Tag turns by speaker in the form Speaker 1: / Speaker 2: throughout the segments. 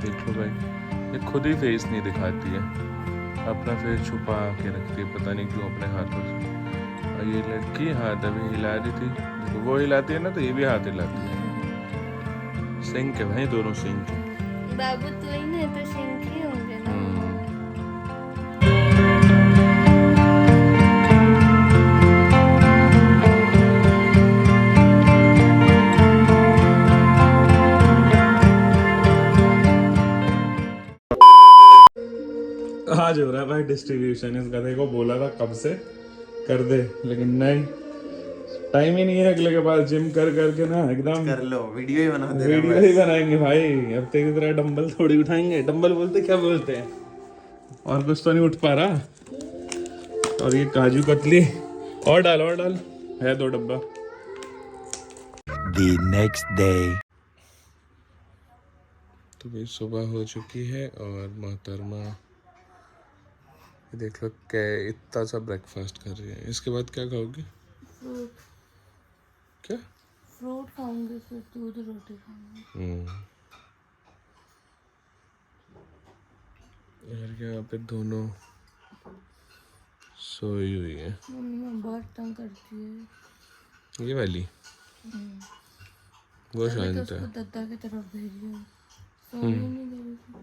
Speaker 1: देख लो भाई, ये खुद ही फेस नहीं दिखाती है, अपना फेस छुपा के रखती है, पता नहीं क्यों अपने हाथों से। और ये लड़की हाथ अभी हिला रही थी, देखो वो हिलाती है ना तो ये भी हाथ हिलाती है। सिंक है भाई, दोनों सिंक है।
Speaker 2: बाबू तो ही ना, तो सिंक ही होंगे ना।
Speaker 1: आज हो रहा है भाई डिस्ट्रीब्यूशन इस गधे को, बोला था कब से कर दे लेकिन नहीं, टाइम ही नहीं है अगले के पास, जिम कर करके ना एकदम।
Speaker 3: कर लो, वीडियो ही बना दे
Speaker 1: वीडियो ही बनाएंगे भाई, अब तेरी तरह डंबल थोड़ी उठाएंगे, डंबल बोलते क्या बोलते हैं, और कुछ तो नहीं उठ पा रहा। और ये काजू कतली और डाल है 2 डब्बा।
Speaker 3: The next day.
Speaker 1: तो भाई सुबह हो चुकी है और मोहतरमा देख लो क्या इतना सा ब्रेकफास्ट कर रही है। इसके बाद क्या खाओगे?
Speaker 2: फ्रूट।
Speaker 1: क्या?
Speaker 2: फ्रूट खाऊंगी, फिर दूध रोटी खाऊंगी।
Speaker 1: यार यहाँ पे दोनों सोई हुई है।
Speaker 2: मम्मी बहुत तंग करती है
Speaker 1: ये वाली वो
Speaker 2: तो
Speaker 1: शांत
Speaker 2: उसको
Speaker 1: है।
Speaker 2: दद्दा की तरफ भेजी है, सोने नहीं दे रही थी।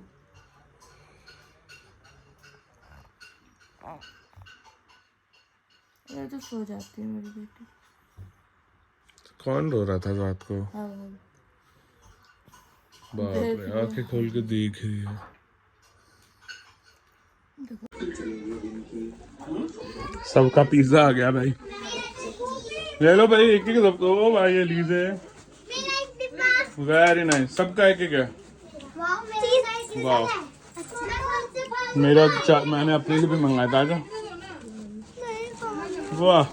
Speaker 2: ये तो सो जाती है मेरी बेटी।
Speaker 1: कौन रो रहा था रात को?
Speaker 2: हाँ
Speaker 1: बाप रे, आंखें खोल के देख रही है। सबका पिज्जा आ गया भाई, ले लो भाई एक एक सबको। ओ भाई ये लीजिए, वेरी नाइस, सबका एक एक है। वाह, मैंने अपने लिए भी मंगाया था आजा। वाह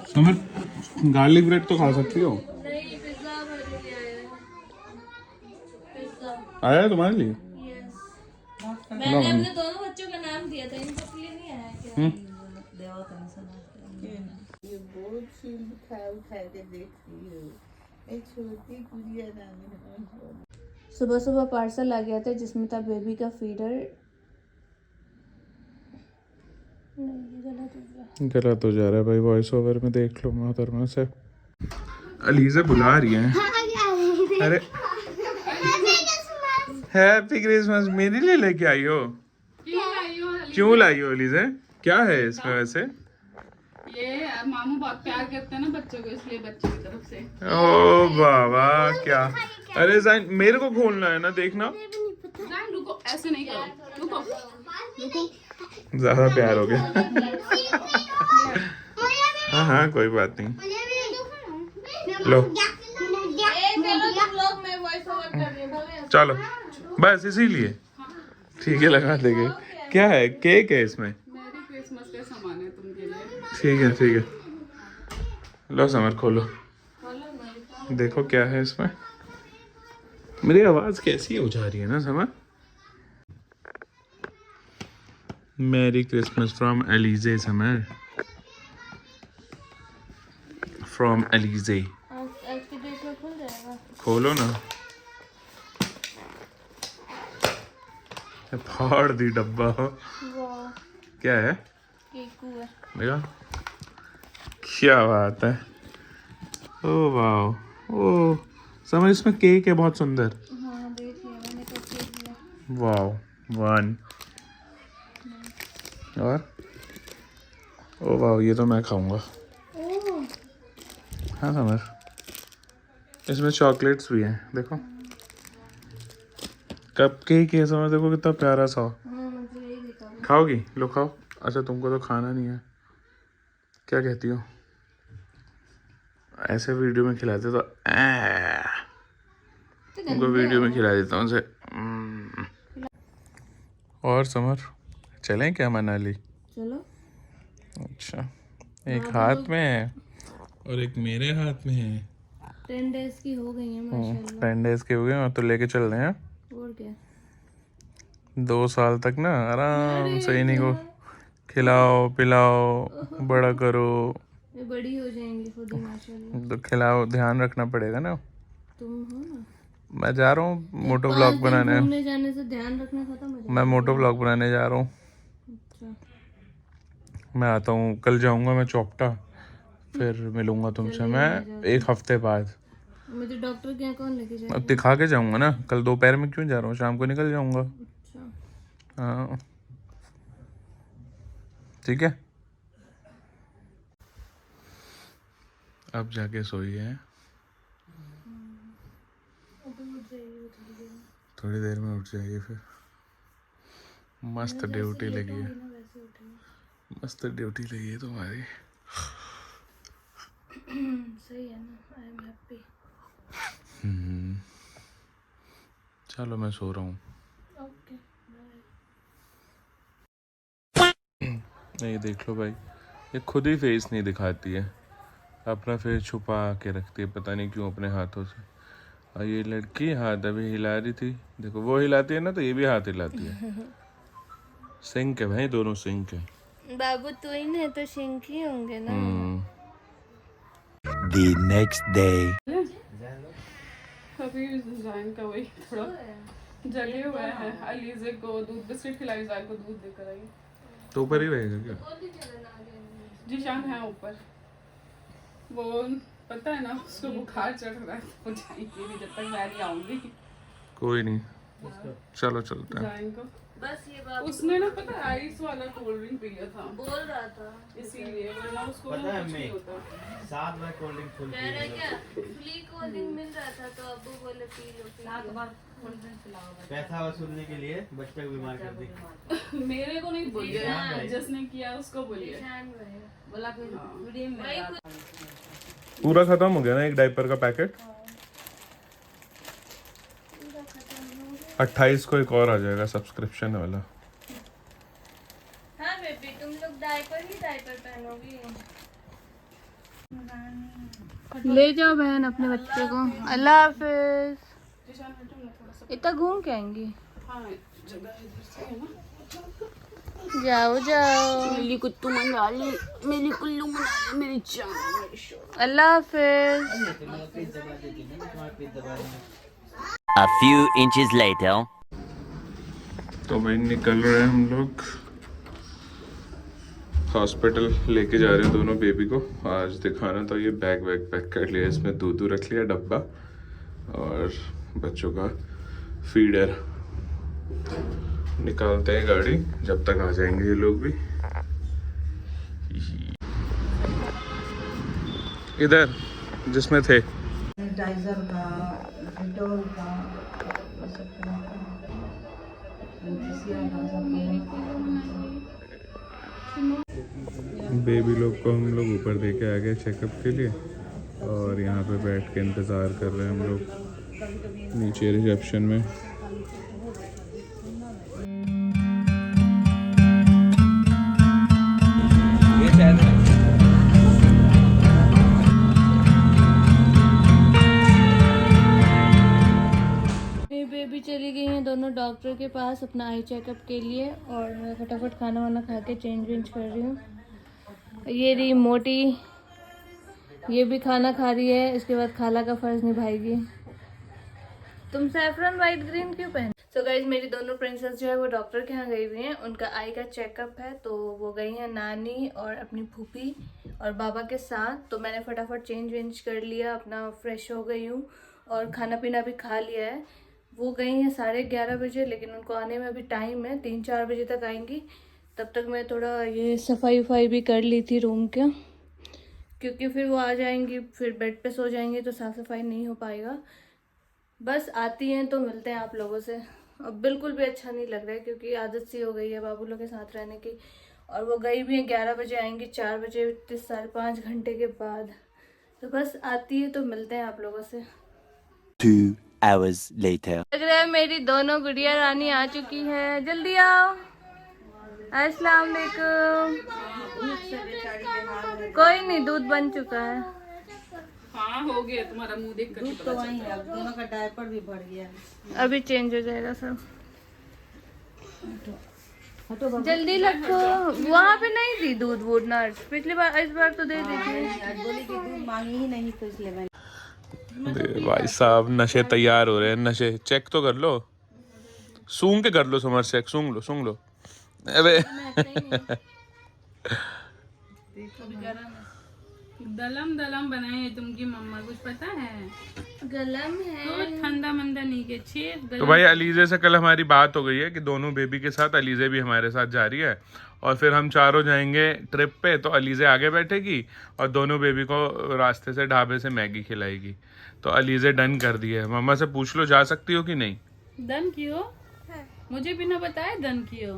Speaker 1: समर, गार्लिक ब्रेड तो खा सकती हो।
Speaker 2: नहीं, पिज्जा मेरे लिए आया है। पिज्जा
Speaker 1: आया है तुम्हारे लिए?
Speaker 2: यस, मैंने अपने दोनों बच्चों का नाम दिया था, इन सबके लिए नहीं आया क्या?
Speaker 4: ये बहुत चीज उठा के देख रही हो, एक छोटी गुड़िया नानी।
Speaker 2: सुबह सुबह पार्सल आ गया था जिसमें था बेबी का फीडर।
Speaker 1: गलत हो जा रहा है भाई, वॉइस ओवर में देख लो मोहतरमा से। अलीज़ा बुला रही है। अरे हैप्पी क्रिसमस मेरे लिए लेके आई हो? क्यों लाई हो अलीज़ा? क्या है इसमें वैसे?
Speaker 5: ये मामू बहुत प्यार करते हैं ना बच्चों को, इसलिए बच्चों की तरफ से।
Speaker 1: ओ बाबा क्या, अरे जाइन मेरे को खोलना है ना, देखना।
Speaker 5: जान रुको, ऐसे नहीं करो, रुको रुको।
Speaker 1: ज्यादा प्यार हो गया। हाँ हाँ कोई बात नहीं, लो चलो बस इसीलिए ठीक है, लगा देंगे। क्या है, केक है इसमें?
Speaker 5: मेरी क्रिसमस का सामान है तुमके लिए।
Speaker 1: ठीक है ठीक है, लो समर खोलो, देखो क्या है इसमें। मेरी आवाज कैसी हो जा रही है ना Summer. Merry Christmas from Eliza Summer, from Eliza.
Speaker 2: आज के डेट में खुल जाएगा।
Speaker 1: खोलो ना, फाड़ दी डब्बा।
Speaker 2: वाह,
Speaker 1: क्या है?
Speaker 2: केकू है।
Speaker 1: देखा, क्या बात है। ओ वाह, ओ समझ, इसमें केक है बहुत सुंदर।
Speaker 2: हाँ देख लिया मैंने, कब देख लिया।
Speaker 1: वाह 1 और ओ वाह, ये तो मैं खाऊंगा। हाँ समझ, इसमें चॉकलेट्स भी हैं देखो, कप केक है समझ, देखो कितना प्यारा सा।
Speaker 2: हाँ मुझे यही दिखा।
Speaker 1: खाओगी? लो खाओ। अच्छा तुमको तो खाना नहीं है, क्या कहती हो? ऐसे वीडियो में खिलाते तो तुमको वीडियो में खिला देता हूँ उसे। और समर चलें क्या मनाली?
Speaker 2: चलो।
Speaker 1: अच्छा, एक हाथ में है और एक मेरे हाथ में है।
Speaker 2: 10 डेज की हो गई है माशाल्लाह।
Speaker 1: 10 डेज के हो गए और तो लेके चल रहे हैं
Speaker 2: और क्या,
Speaker 1: 2 साल तक ना आराम से इन्हीं को खिलाओ पिलाओ बड़ा करो।
Speaker 2: ये बड़ी हो जाएंगी खुद ही माशाल्लाह।
Speaker 1: तो खिलाओ, ध्यान रखना पड़ेगा ना।
Speaker 2: तुम हो ना।
Speaker 1: मैं जा रहा हूँ मोटो व्लॉग बनाने।
Speaker 2: घूमने जाने से ध्यान रखना खत्म हो
Speaker 1: मैं मोटो व्लॉग बनाने जा रहा हूँ। मैं आता हूँ, कल जाऊँगा मैं चौपटा, फिर मिलूंगा तुमसे मैं 1 हफ्ते बाद।
Speaker 2: मुझे डॉक्टर के यहाँ कौन लेके जाएगा?
Speaker 1: अब दिखा के जाऊँगा ना, कल दोपहर में क्यों जा रहा हूँ, शाम को निकल जाऊँगा। हाँ ठीक है। अब जाके सोई है, थोड़ी देर में उठ जाएगी फिर। मस्त ड्यूटी लगी है, मस्त ड्यूटी लगी है तुम्हारी।
Speaker 2: सही है ना, आई एम हैप्पी।
Speaker 1: चलो मैं सो रहा हूँ।
Speaker 2: ओके
Speaker 1: नहीं देख लो भाई, ये खुद ही फेस नहीं दिखाती है, अपना फेस छुपा के रखती है, पता नहीं क्यों अपने हाथों से। और ये लड़की हाथ अभी हिला रही थी, देखो वो हिलाती है ना तो ये भी हाथ हिलाती है। सिंक है भाई, दोनों सिंक है।
Speaker 2: बाबू तू ही नहीं तो सिंक ही होंगे ना।
Speaker 3: The next day.
Speaker 5: अभी जान का वही थोड़ा जगे हुए हैं। अलीजे को दूध बिस्किट खिलाई, जान को दूध देकर आई।
Speaker 1: तो ऊपर ही रहेगा क्या?
Speaker 5: जीशान है ऊपर, वो पता है ना उसको बुखार चढ़ रहा है, वो जाएंगे नहीं जब तक मैं नहीं आऊंगी।
Speaker 1: कोई नहीं, चलो चलते हैं।
Speaker 5: जान को
Speaker 2: बस ये बाबू
Speaker 5: उसने ना पता आइस वाला कोल्ड ड्रिंक पी लिया था,
Speaker 2: बोल रहा था
Speaker 5: इसीलिए, वरना उसको ना कुछ नहीं होता।
Speaker 3: 7 बार कोल्ड ड्रिंक फुल
Speaker 2: कह रहे क्या फ्री कोल्ड ड्रिंक मिल रहा था तो अब्बू बोले पी लो पी लो।
Speaker 3: पैसा वसूलने के लिए बच्चे को बीमार कर दी।
Speaker 5: मेरे को नहीं बोलिए, जिसने किया उसको बोलिए।
Speaker 2: बोला
Speaker 1: पूरा खत्म हो गया ना एक डायपर का पैकेट। 28 को एक और आ जाएगा सब्सक्रिप्शन वाला।
Speaker 2: हाँ बेबी तुम लोग डायपर पहनोगी। ले जाओ बहन अपने बच्चे को। अल्लाह हाफिज।
Speaker 5: जीशान हटो ना थोड़ा सा।
Speaker 2: इतना घूम के आएंगी।
Speaker 5: हाँ जगह इधर से है ना।
Speaker 2: जाओ जाओ।
Speaker 5: मेरी कुत्तू मना ली, मेरी कुल्लू मना ली, मेरी जान मेरी शोर।
Speaker 2: अल्लाह हाफिज।
Speaker 6: A few inches later.
Speaker 1: तो भाई निकल रहे हैं हम लोग, हॉस्पिटल लेके जा रहे हैं दोनों बेबी को। आज दिखाना तो ये बैग वैग पैक कर लिया, इसमें दूध रख लिया डब्बा और बच्चों का फीडर। निकालते हैं गाड़ी, जब तक आ जाएंगे ये लोग भी। इधर जिसमें थे
Speaker 4: सैनिटाइजर का, डेटॉल का, ये सब का, एंटीसिया का सब
Speaker 1: बेबी लोग को हम लोग ऊपर दे के आ गए चेकअप के लिए, और यहाँ पे बैठ के इंतज़ार कर रहे हैं हम लोग नीचे रिसेप्शन में।
Speaker 2: बेबी चली गई हैं दोनों डॉक्टर के पास अपना आई चेकअप के लिए, और मैं फटाफट खाना वाना खा के चेंज वेंज कर रही हूँ। ये रही मोटी, ये भी खाना खा रही है, इसके बाद खाला का फर्ज निभाएगी। तुम सैफरन वाइट ग्रीन क्यों पहन? सो गाइज मेरी दोनों प्रिंसेस जो है वो डॉक्टर के यहाँ गई हुई हैं, उनका आई का चेकअप है, तो वो गई हैं नानी और अपनी फूफी और बाबा के साथ। तो मैंने फटाफट चेंज वेंज कर लिया, अपना फ्रेश हो गई हूँ और खाना पीना भी खा लिया है। वो गई हैं 11:30 बजे, लेकिन उनको आने में अभी टाइम है, 3-4 बजे तक आएंगी। तब तक मैं थोड़ा ये सफाई वफाई भी कर ली थी रूम के, क्योंकि फिर वो आ जाएंगी, फिर बेड पे सो जाएंगी तो साफ़ सफाई नहीं हो पाएगा। बस आती हैं तो मिलते हैं आप लोगों से। अब बिल्कुल भी अच्छा नहीं लग रहा है, क्योंकि आदत सी हो गई है बाबू लोग के साथ रहने की। और वो गई भी हैं 11 बजे, आएंगी 4 बजे, 5.5 घंटे के बाद। तो बस आती है तो मिलते हैं आप लोगों से।
Speaker 6: 2 hours later.
Speaker 2: लग रहा है मेरी दोनों गुड़िया रानी आ चुकी है, जल्दी आओ। अस्सलाम वालेकुम। कोई नहीं, दूध बन चुका है।
Speaker 5: हाँ हो गया, तुम्हारा मुंह देख कर
Speaker 4: दूध तो वहीं है, दोनों का डायपर भी भर गया।
Speaker 2: अभी चेंज हो जाएगा सब। जल्दी रखो, वहाँ पे नहीं दी दूध वूड नर्स, पिछली बार, इस बार तो दे दी थी।
Speaker 4: आज बोली कि दूध मांगी ही नहीं, तो इसलिए मैंने
Speaker 1: भाई साहब नशे तैयार हो रहे हैं, नशे चेक तो कर लो, सूंघ के कर लो समर चेक, सूंघ लो। अबे
Speaker 5: दलम दलम बनाए हैं तुमकी मम्मा, कुछ पता है?
Speaker 2: गलम है।
Speaker 5: तो ठंडा मंदा नहीं के छे।
Speaker 1: तो भाई अलीजे से कल हमारी बात हो गई है कि दोनों बेबी के साथ अलीजे भी हमारे साथ जा रही है, और फिर हम चारों जाएंगे ट्रिप पे, तो अलीजे आगे बैठेगी और दोनों बेबी को रास्ते से ढाबे से मैगी खिलाएगी। तो अलीजे डन कर दी है। मम्मा से पूछ लो जा सकती हो कि नहीं।
Speaker 5: डन कियो? मुझे बिना बताए डन कियो?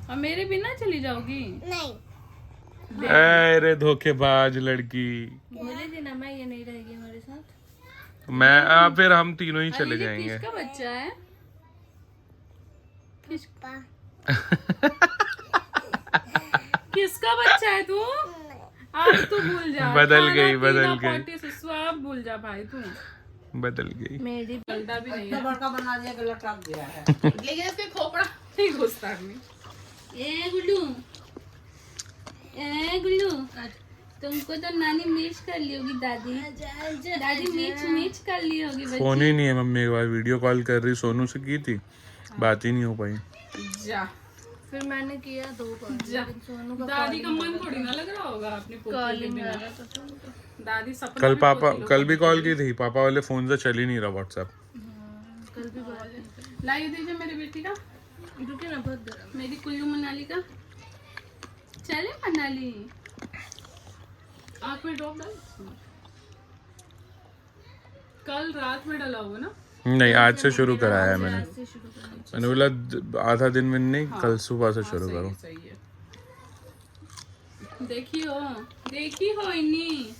Speaker 5: और मेरे बिना चली जाओगी?
Speaker 1: अरे धोखेबाज लड़की।
Speaker 2: बोले थी ना मैं, ये नहीं रहेगी हमारे साथ।
Speaker 1: मैं फिर हम तीनों ही चले
Speaker 5: अलीजे
Speaker 1: जाएंगे।
Speaker 5: किसका बच्चा है? किसका बच्चा है तू? अब तू भूल जा।
Speaker 1: बदल
Speaker 5: खाना
Speaker 1: गई, बदल
Speaker 5: पीना,
Speaker 1: गई।
Speaker 5: पार्टी सुसु अब भूल जा भाई तू।
Speaker 1: बदल गई।
Speaker 2: मेरी
Speaker 5: बलदा भी नहीं है।
Speaker 4: बड़का बना दिया कि लटक गया है।
Speaker 5: ये इसके खोपड़ा नहीं घुसता आदमी।
Speaker 2: ए गुल्लू, ए गुल्लू, तुमको तो नानी मिर्च कर ली होगी दादी। दादी मिर्च कर ली होगी बच्ची।
Speaker 1: फोन ही नहीं है मम्मी के पास, वीडियो कॉल कर रही सोनू से की थी, बात ही नहीं हो पाई।
Speaker 5: जा
Speaker 2: फिर मैंने किया 2 बार,
Speaker 5: जा।
Speaker 2: लेकिन सोनू का
Speaker 5: दादी का मन थोड़ी ना लग रहा होगा अपने पोते के
Speaker 2: कॉलिंग
Speaker 5: बिना।
Speaker 2: आ रहा था सोनू का।
Speaker 5: दादी सपना
Speaker 1: कल
Speaker 5: भी
Speaker 1: पापा
Speaker 5: पोती
Speaker 1: कल भी कॉल की थी, पापा वाले फोन से चल ही नहीं रहा व्हाट्सएप।
Speaker 2: कल भी बात है।
Speaker 5: लाई दीजिए मेरी बेटी का,
Speaker 2: रुके ना, बहुत गर्म।
Speaker 5: मेरी कुल्लू मनाली का। चले मनाली, आँख में ड्रॉप डाल। कल रात में डाला होगा ना?
Speaker 1: नहीं आज से शुरू कराया है मैंने।
Speaker 2: से शुरू करनी
Speaker 1: मैंने बोला आधा दिन में नहीं, कल सुबह से शुरू करो।
Speaker 5: सही है। देखी हो इन्हीं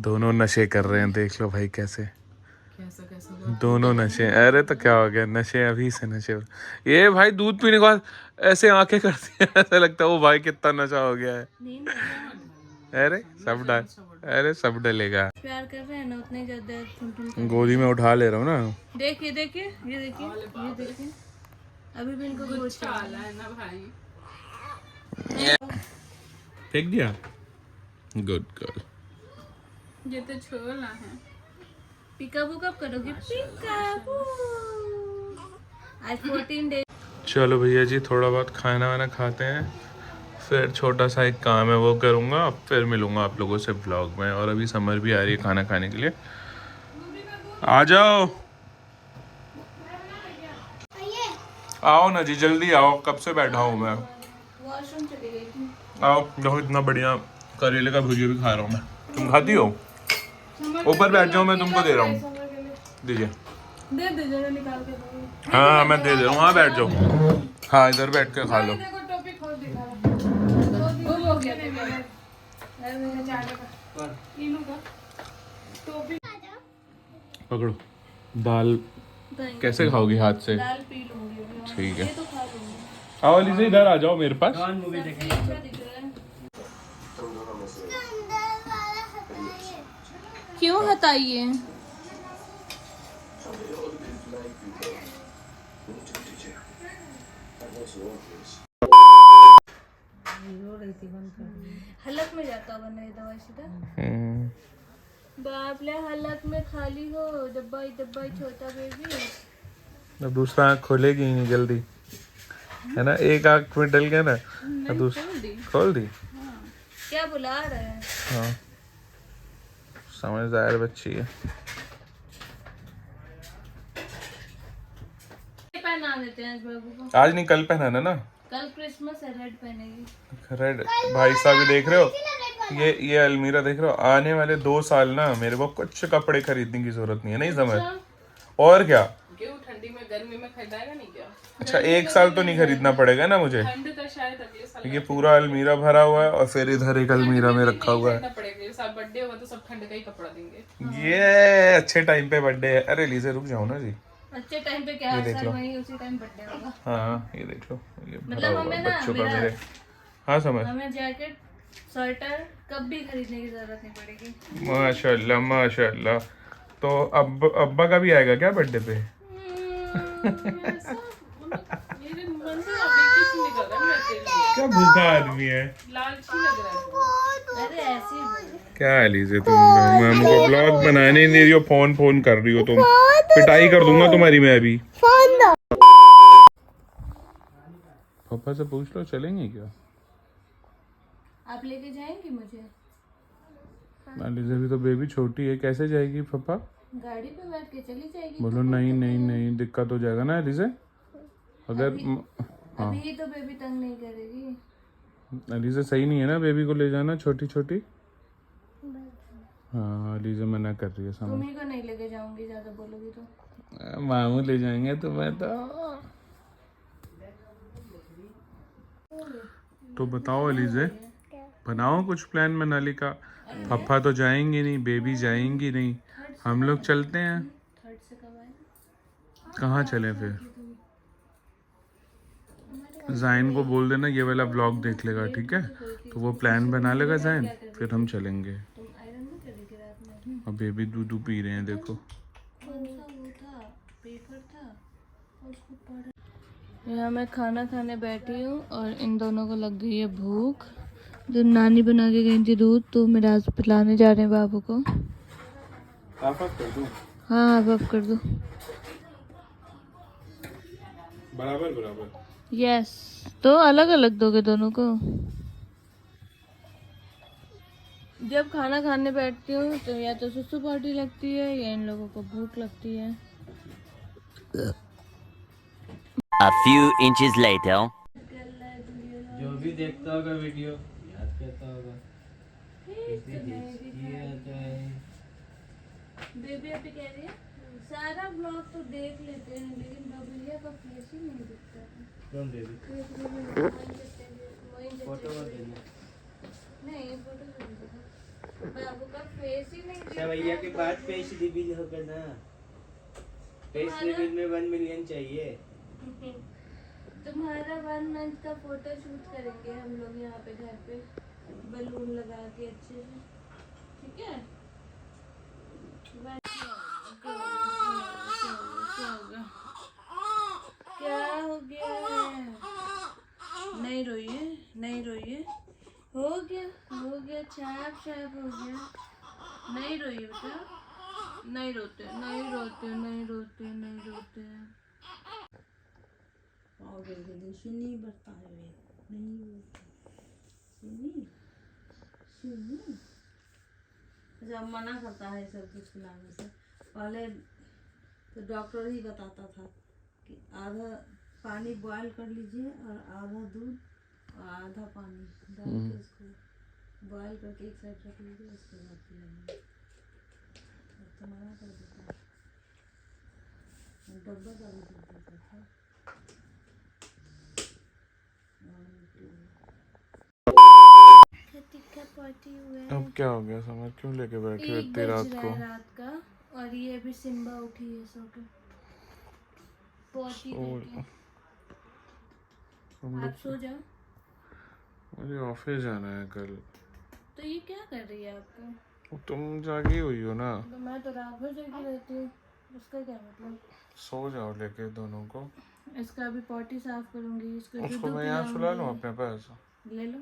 Speaker 1: दोनों नशे कर रहे हैं, देख लो भाई कैसे
Speaker 5: कैसा कैसा
Speaker 1: दोनों नशे। अरे तो क्या हो गया, नशे अभी से नशे। ये भाई दूध पीने के बाद ऐसे आंखें करती है, ऐसा लगता है वो भाई कितना नशा हो गया है।
Speaker 2: नींद
Speaker 1: अरे सब डाल, अरे सब डलेगा।
Speaker 2: प्यार कर रहे हैं ना, उतने ज्यादा ठुन
Speaker 1: गोदी में उठा ले रहा हूँ ना।
Speaker 2: देखिए देखिए, ये देखिए अभी भी इनको कुछ
Speaker 5: चाला है ना भाई।
Speaker 1: फेंक दिया, गुड गर्ल।
Speaker 5: ये तो छोला है।
Speaker 2: पिकाबू कब करोगी? पिकाबू आज 14 डेज।
Speaker 1: चलो भैया जी थोड़ा बहुत खाना वाना खाते हैं, फिर छोटा सा एक काम है वो करूँगा, फिर मिलूँगा आप लोगों से व्लॉग में। और अभी समर भी आ रही है खाना खाने के लिए, आ जाओ। आओ ना जी जल्दी आओ, कब से बैठा हूँ मैं।
Speaker 2: वॉशरूम चली गई थी।
Speaker 1: आओ, देखो इतना बढ़िया करेले का भुजिया भी खा रहा हूँ मैं। तुम खाती हो? ऊपर बैठ जाओ, मैं तुमको दे रहा हूँ, दीजिए।
Speaker 5: दे दीजिएगा निकाल के दो।
Speaker 1: हाँ मैं दे रहा हूँ, वहाँ बैठ जाओ। हाँ इधर बैठ के खा लो।
Speaker 5: देखो टोपी खोल दिखा वो हो गया तीनों का टोपी।
Speaker 1: पकड़ो दाल, कैसे खाओगी हाथ से?
Speaker 2: दाल पी लूंगी।
Speaker 1: ठीक है,
Speaker 2: ये तो खा लूंगी।
Speaker 1: आओ अलीजे इधर आ जाओ मेरे पास।
Speaker 3: कौन मूवी देखेंगे?
Speaker 2: अच्छा दिख रहा है। क्यों हटाइए? हलक में जाता होगा नहीं दवाई सीधा। बाप ले, हलक में खाली हो डब्बा ही छोटा बेबी।
Speaker 1: अब दूसरा आँख खोलेगी ही नहीं जल्दी, है ना? एक आँख में डल गया ना, अब दूसरी खोल दी।
Speaker 2: क्या बुला रहा है?
Speaker 1: हाँ समझदार बच्ची है।
Speaker 2: पहना देते हैं आज बाबू को।
Speaker 1: आज नहीं कल पहनाना ना,
Speaker 2: कल क्रिसमस है, रेड पहनेगी।
Speaker 1: रेड। भाई साहब देख रहे हो, ये अलमीरा देख रहे हो? आने वाले 2 साल ना मेरे को कुछ कपड़े खरीदने की जरूरत नहीं है, नहीं समझ? और क्या?
Speaker 5: क्यों ठंडी में गर्मी में खरीदाएगा नहीं क्या?
Speaker 1: अच्छा 1 साल तो नहीं खरीदना पड़ेगा ना मुझे,
Speaker 5: ठंड तो शायद अगले साल
Speaker 1: ये पूरा अलमीरा भरा हुआ है और फिर इधर एक अलमीरा में रखा हुआ है।
Speaker 5: खरीदना पड़ेगा। ये सब बर्थडे होगा तो सब ठंड का ही कपड़ा देंगे।
Speaker 1: ये अच्छे टाइम पे बर्थडे है। अरे लीजे रुक जाओ ना जी।
Speaker 2: अच्छे टाइम पे क्या, हर साल वही उसी टाइम बर्थडे होगा।
Speaker 1: हाँ ये देख लो, ये भरा
Speaker 2: मतलब
Speaker 1: हुआ
Speaker 2: हमें ना
Speaker 1: बच्चों का मेरे। हाँ समझ,
Speaker 2: हमें जैकेट स्वेटर कब भी खरीदने की जरूरत नहीं पड़ेगी।
Speaker 1: माशाल्लाह माशाल्लाह। तो अब अब्बा का भी आएगा क्या बर्थडे पे?
Speaker 5: मेरे मन से अभी कुछ निकल रहा है मेरे लिए।
Speaker 1: क्या भूखा आदमी है।
Speaker 5: लालची लग रहा है।
Speaker 2: अरे ऐसे ही
Speaker 1: क्या एलिज़ा तुम मामू को ब्लॉग बनाने नहीं दे रही हो, फोन फोन कर रही हो तुम। पिटाई कर दूंगा तुम्हारी मैं अभी। पापा से पूछ लो चलेंगे क्या?
Speaker 2: आप लेके जाएंगे मुझे?
Speaker 1: एलिज़ा भी तो बेबी छोटी है, कैसे जाएगी पापा?
Speaker 2: गाड़ी पे बैठ के चली जाएगी।
Speaker 1: बोलो नहीं नहीं नहीं, दिक्कत हो जाएगा ना एलिज़ा। अगर
Speaker 2: अभी ही तो बेबी तंग नहीं करेगी।
Speaker 1: एलिज़ा सही नहीं है ना बेबी को ले जाना छोटी छोटी। हाँ एलिज़ा मना कर रही है, समझ।
Speaker 2: तुम्ही को नहीं लेके जाऊंगी, ज्यादा बोलोगी तो।
Speaker 1: मामू ले जाएंगे तुम्हें तो बताओ एलिज़ा, बनाओ कुछ प्लान मनाली का। पापा तो जाएंगे नहीं, बेबी जाएंगी नहीं, हम लोग चलते हैं।
Speaker 2: थर्ड से कब आए?
Speaker 1: कहाँ चलें फिर? जाइन को बोल देना ये वाला ब्लॉग देख लेगा, ठीक है? तो वो प्लान बना लेगा जाइन, फिर हम चलेंगे।
Speaker 2: तुम आयरन नहीं करेगी रात में?
Speaker 1: और बेबी दूध पी रहे हैं देखो।
Speaker 2: कौन सा वो था? पेपर था उसको पढ़। यहाँ मैं खाना खाने बैठी हूँ और इन दोनों को लग गई है भूख। जो नानी बना के गई थी दूध, तो मेरा आज पिलाने जा रहे हैं बाबू को।
Speaker 1: हाफ कर दूं?
Speaker 2: हाँ हाफ ऑफ कर दो।
Speaker 1: बराबर बराबर।
Speaker 2: यस, तो अलग अलग दोगे दोनों को? जब खाना खाने बैठती हूँ तो या तो सुसु पार्टी लगती है या इन लोगों को भूख लगती है।
Speaker 6: A few inches later.
Speaker 3: जो भी देखता होगा वीडियो याद करता होगा
Speaker 2: बेबी अभी कह रही है सारा ब्लॉग तो देख लेते हैं लेकिन बबलिया का फेस ही नहीं दिखता है।
Speaker 3: कौन दे दी फोटो मत देना।
Speaker 2: नहीं फोटो नहीं दिखा। बाबू का फेस ही नहीं
Speaker 3: अच्छा भैया के बाद पेज रिवील होगा ना, पेज रिवील में 1 मिलियन चाहिए।
Speaker 2: तुम्हारा 1 मंथ का फोटो शूट करेंगे हम लोग यहाँ पे घर पे बलून लगा के अच्छे से, ठीक है? क्या हो गया है? नहीं रोइए नहीं रोइए, हो गया छाप छाप हो गया। नहीं रोइए बेटा, नहीं रोते नहीं रोते नहीं रोते नहीं रोते।
Speaker 4: सुनी बता रहे नहीं सुनी सुनी जब मना करता है सब कुछ खिलाने से। पहले तो डॉक्टर ही बताता था कि आधा पानी बॉयल कर लीजिए और आधा दूध और आधा पानी डाल के उसको बॉयल करके एक साइड रख लीजिए, उसके बाद पिलाइए। तो मना कर देता है, डब्बा का भी दूध देता था।
Speaker 1: अब क्या हो गया समझ, क्यों लेके बैठे हो इतनी रात को?
Speaker 2: रात का, और ये अभी सिम्बा उठी है सो के पोटी करके। आप सो जाओ,
Speaker 1: मुझे ऑफिस जाना है कल।
Speaker 2: तो ये क्या कर रही है आपको?
Speaker 1: तुम जागी हुई हो ना?
Speaker 2: तो मैं तो रात भर जागी रहती हूँ, उसका क्या मतलब?
Speaker 1: सो जाओ लेके दोनों को।
Speaker 2: इसका अभी पोटी साफ करूंगी, इसको
Speaker 1: उसको
Speaker 2: दूध
Speaker 1: मैं यहाँ सुला लूँ
Speaker 2: पिलाऊंगी।
Speaker 1: अपने पास?
Speaker 2: ले लो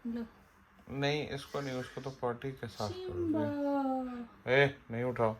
Speaker 2: लो।
Speaker 1: नहीं इसको नहीं, उसको तो पॉटी के साफ
Speaker 2: सिम्बा
Speaker 1: करोगे। नहीं उठाओ।